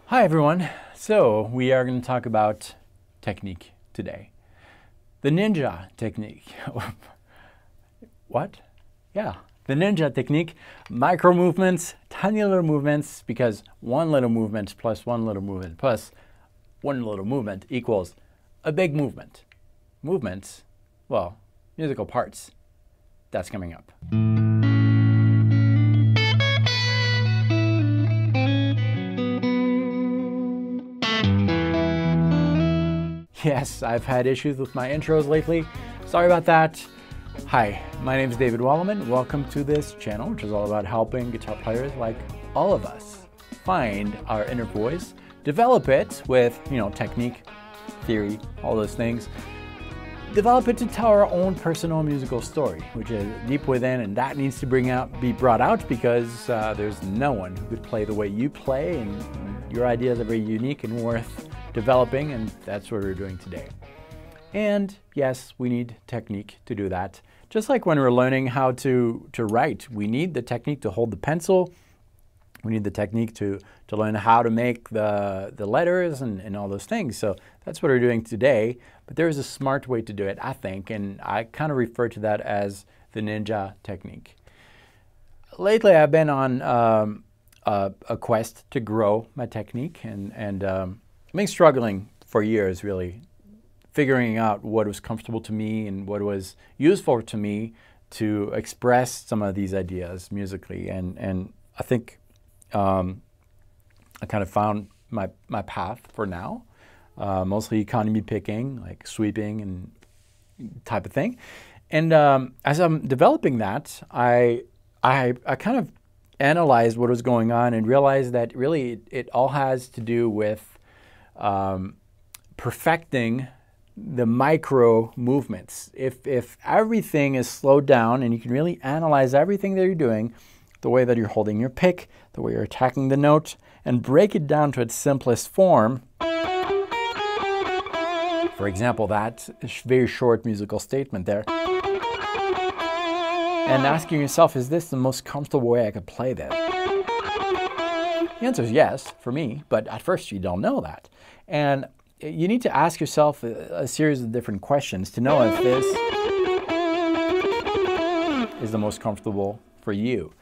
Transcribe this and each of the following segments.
Hi everyone, so we are going to talk about technique today. The ninja technique. What? Yeah, the ninja technique. Micro movements, tiny little movements, because one little movement plus one little movement plus one little movement equals a big movement. Movements, well, musical parts. That's coming up. Yes, I've had issues with my intros lately. Sorry about that. Hi, my name is David Wallerman. Welcome to this channel, which is all about helping guitar players like all of us find our inner voice, develop it with, technique, theory, all those things. Develop it to tell our own personal musical story, which is deep within, and that needs to be brought out because there's no one who could play the way you play, and your ideas are very unique and worth developing, and that's what we're doing today. And yes, we need technique to do that. Just like when we're learning how to write, we need the technique to hold the pencil. We need the technique to learn how to make the letters and all those things. So that's what we're doing today. But there's a smart way to do it, I think, and I kind of refer to that as the ninja technique. Lately, I've been on a quest to grow my technique, and I've been struggling for years, really, figuring out what was comfortable to me and what was useful to me to express some of these ideas musically. And I think I kind of found my path for now, mostly economy picking, like sweeping and type of thing. And as I'm developing that, I kind of analyzed what was going on and realized that really it all has to do with perfecting the micro movements. If everything is slowed down and you can really analyze everything that you're doing, the way that you're holding your pick, the way you're attacking the note, and break it down to its simplest form. For example, that very short musical statement there. And asking yourself, is this the most comfortable way I could play this? The answer is yes, for me, but at first you don't know that. And you need to ask yourself a series of different questions to know if this is the most comfortable for you.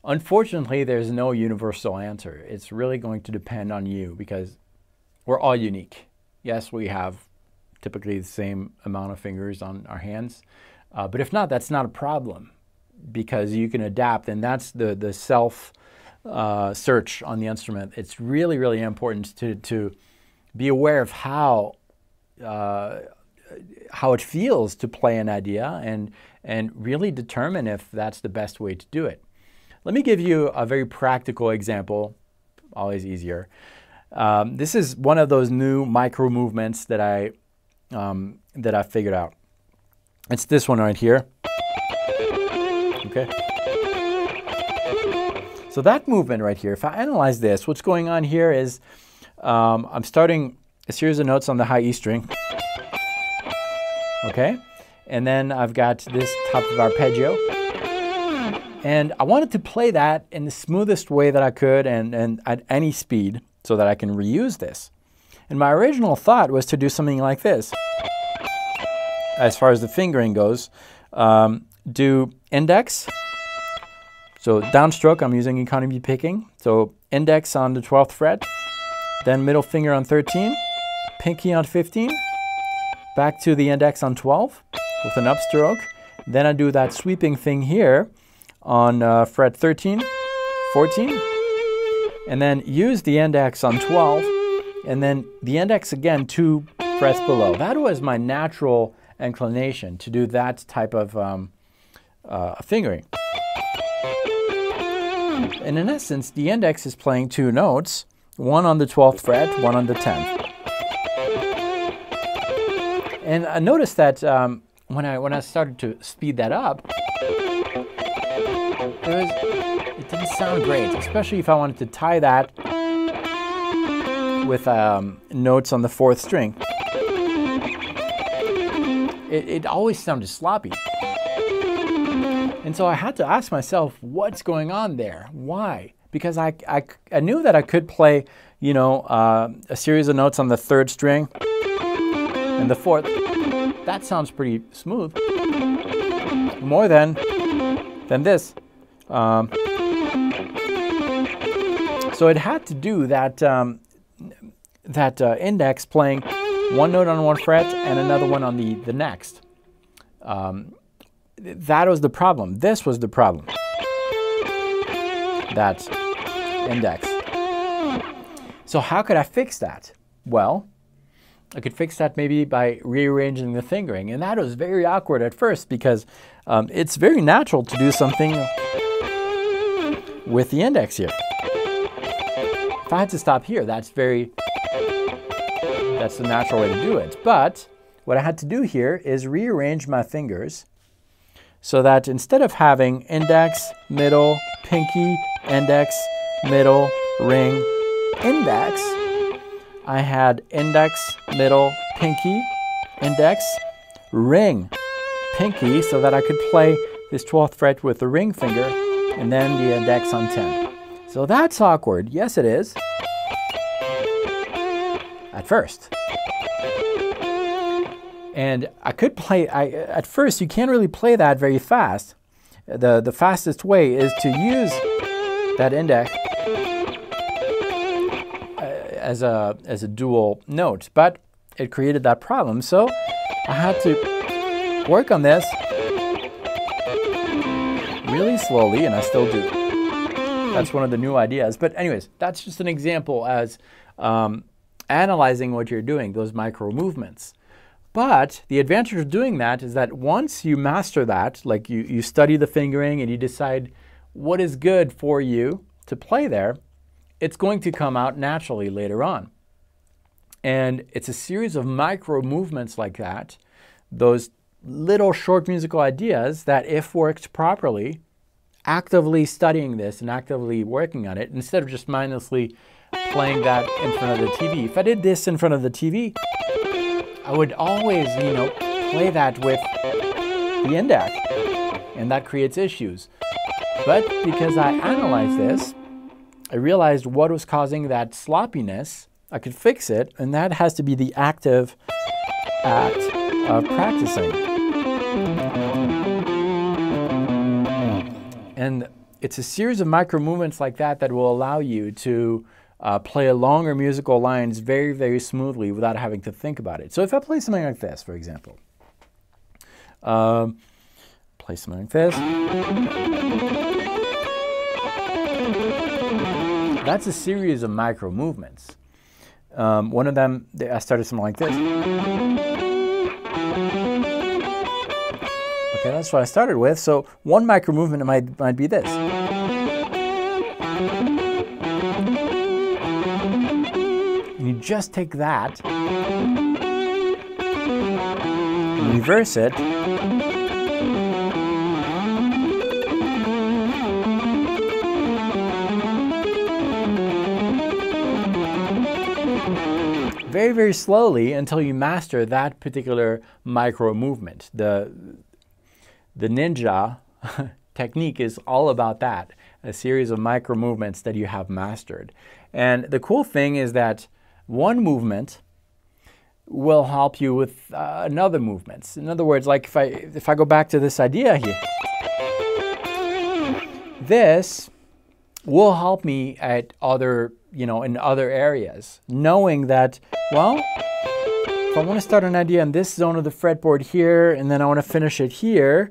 Unfortunately, there's no universal answer. It's really going to depend on you because we're all unique. Yes, we have typically the same amount of fingers on our hands, but if not, that's not a problem because you can adapt, and that's the self search on the instrument. It's really, really important to be aware of how it feels to play an idea and really determine if that's the best way to do it. Let me give you a very practical example, always easier. This is one of those new micro movements that I figured out. It's this one right here. Okay. So that movement right here, if I analyze this, what's going on here is I'm starting a series of notes on the high E string. Okay. And then I've got this type of arpeggio. And I wanted to play that in the smoothest way that I could and at any speed so that I can reuse this. And my original thought was to do something like this. As far as the fingering goes, do index. So downstroke, I'm using economy picking. So index on the 12th fret, then middle finger on 13, pinky on 15, back to the index on 12 with an upstroke. Then I do that sweeping thing here on fret 13, 14, and then use the index on 12, and then the index again 2 frets below. That was my natural inclination to do that type of fingering. And in essence, the index is playing 2 notes, one on the 12th fret, one on the 10th. And I noticed that when I started to speed that up, it didn't sound great, especially if I wanted to tie that with notes on the 4th string. It always sounded sloppy. And so I had to ask myself, what's going on there? Why? Because I knew that I could play, you know, a series of notes on the 3rd string and the 4th. That sounds pretty smooth. More than this. So it had to do that index playing one note on one fret and another one on the next. That was the problem. This was the problem. That index. So how could I fix that? Well, I could fix that maybe by rearranging the fingering. And that was very awkward at first because it's very natural to do something with the index here. If I had to stop here, that's the natural way to do it. But what I had to do here is rearrange my fingers so that instead of having index, middle, pinky, index, middle, ring, index, I had index, middle, pinky, index, ring, pinky, so that I could play this 12th fret with the ring finger and then the index on 10. So that's awkward. Yes, it is. At first. And I could play, at first you can't really play that very fast. The fastest way is to use that index as a dual note, but it created that problem. So I had to work on this really slowly, and I still do. That's one of the new ideas. But anyways, that's just an example as analyzing what you're doing, those micro movements. But the advantage of doing that is that once you master that, like you study the fingering and you decide what is good for you to play there, it's going to come out naturally later on. And it's a series of micro movements like that, those little short musical ideas that, if worked properly, actively studying this and actively working on it, instead of just mindlessly playing that in front of the TV. If I did this in front of the TV, I would always, you know, play that with the index, and that creates issues. But because I analyzed this, I realized what was causing that sloppiness. I could fix it, and that has to be the active act of practicing. And it's a series of micro movements like that that will allow you to play longer musical lines very, very smoothly without having to think about it. So if I play something like this, for example, play something like this. That's a series of micro movements. One of them, I started something like this. Okay, that's what I started with. So one micro movement might be this. You just take that, reverse it, very, very slowly until you master that particular micro movement. The ninja technique is all about that, a series of micro movements that you have mastered. And the cool thing is that one movement will help you with another movement. In other words, like if I go back to this idea here, this will help me at other, in other areas, knowing that, well, if I want to start an idea in this zone of the fretboard here, and then I want to finish it here,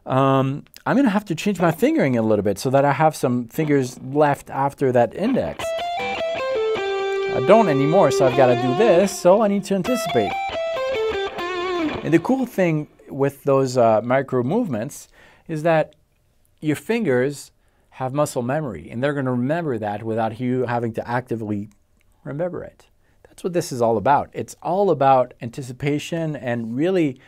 I'm going to have to change my fingering a little bit so that I have some fingers left after that index. I don't anymore, so I've got to do this, so I need to anticipate. And the cool thing with those micro movements is that your fingers have muscle memory, and they're going to remember that without you having to actively remember it. That's what this is all about. It's all about anticipation and really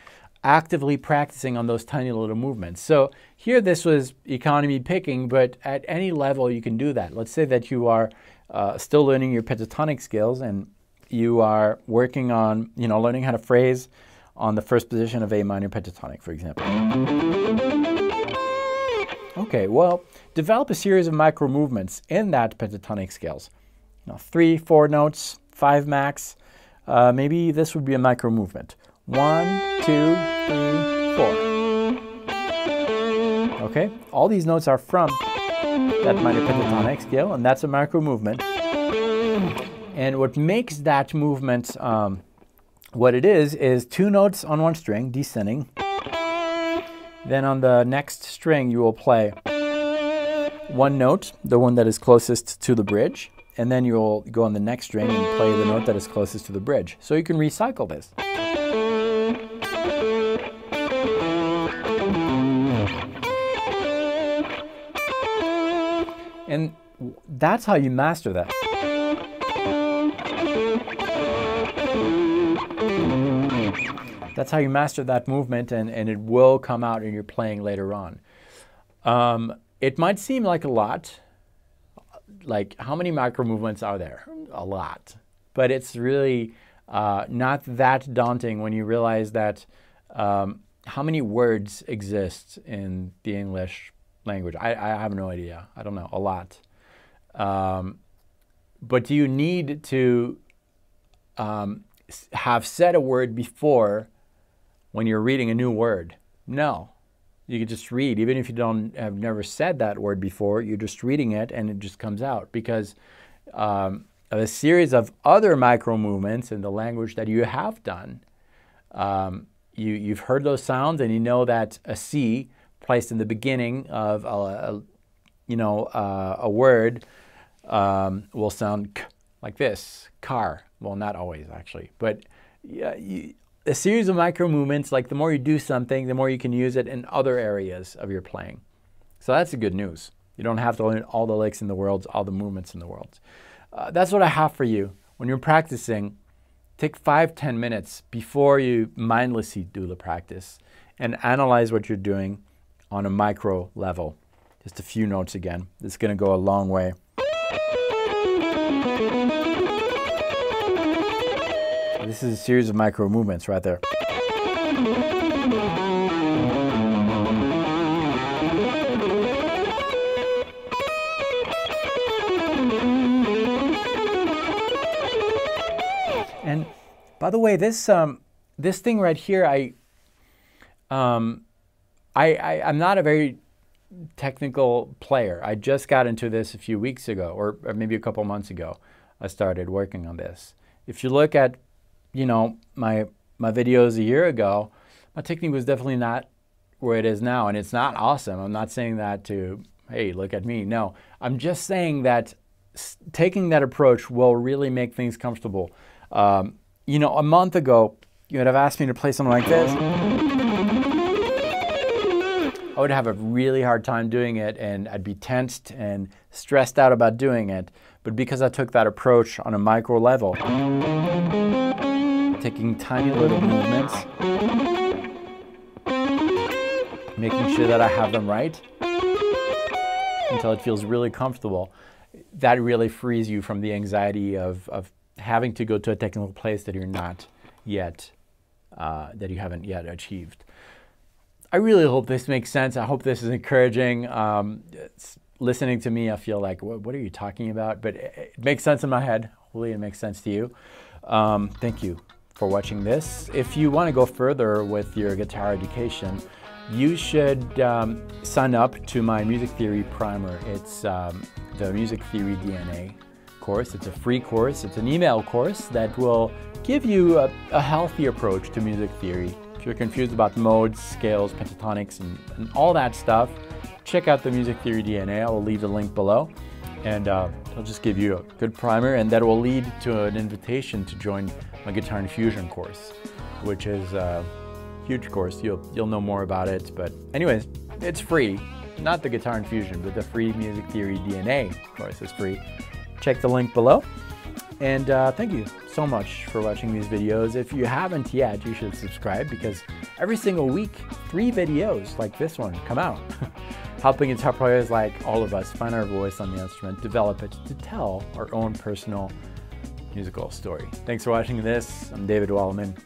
actively practicing on those tiny little movements. So here this was economy picking, but at any level you can do that. Let's say that you are still learning your pentatonic skills and you are working on, learning how to phrase on the first position of A minor pentatonic, for example. Okay, well, develop a series of micro movements in that pentatonic scales. 3, 4 notes, 5 max. Maybe this would be a micro movement. 1, 2, 3, 4. Okay, all these notes are from that minor pentatonic scale, and that's a micro movement. And what makes that movement what it is 2 notes on one string, descending. Then on the next string, you will play 1 note, the one that is closest to the bridge, and then you'll go on the next string and play the note that is closest to the bridge. So you can recycle this. And that's how you master that. That's how you master that movement, and it will come out in your playing later on. It might seem like a lot. Like, how many micro movements are there? A lot. But it's really not that daunting when you realize that how many words exist in the English language. I have no idea. I don't know. A lot. But do you need to have said a word before when you're reading a new word? No. You can just read. Even if you have never said that word before, you're just reading it and it just comes out, because of a series of other micro movements in the language that you have done. You've heard those sounds, and you know that a C placed in the beginning of a word will sound k, like this, car. Well, not always actually, but yeah, a series of micro movements, like the more you do something, the more you can use it in other areas of your playing. So that's the good news. You don't have to learn all the licks in the world, all the movements in the world. That's what I have for you. When you're practicing, take 5-10 minutes before you mindlessly do the practice and analyze what you're doing on a micro level. Just a few notes again. It's going to go a long way. This is a series of micro movements right there. And by the way, this thing right here, I'm not a very technical player. I just got into this a few weeks ago, or maybe a couple months ago. I started working on this. If you look at my videos a year ago, my technique was definitely not where it is now, and it's not awesome. I'm not saying that to, hey, look at me. No, I'm just saying that taking that approach will really make things comfortable. A month ago, you would have asked me to play something like this. I would have a really hard time doing it, and I'd be tensed and stressed out about doing it. But because I took that approach on a micro level, taking tiny little movements, making sure that I have them right until it feels really comfortable, that really frees you from the anxiety of having to go to a technical place that you're not yet, that you haven't yet achieved. I really hope this makes sense. I hope this is encouraging. Listening to me, I feel like, what are you talking about? But it makes sense in my head. Hopefully it makes sense to you. Thank you for watching this. If you want to go further with your guitar education, you should sign up to my music theory primer. It's the Music Theory DNA course. It's a free course. It's an email course that will give you a healthy approach to music theory. If you're confused about modes, scales, pentatonics, and all that stuff, check out the Music Theory DNA. I will leave the link below. And it'll just give you a good primer, and that will lead to an invitation to join my Guitar Infusion course, which is a huge course. You'll know more about it, but anyways, it's free. Not the Guitar Infusion, but the free Music Theory DNA course is free. Check the link below. And thank you so much for watching these videos. If you haven't yet, you should subscribe, because every single week, 3 videos like this one come out. Helping guitar players like all of us find our voice on the instrument, develop it to tell our own personal musical story. Thanks for watching this. I'm David Walleman.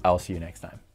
I'll see you next time.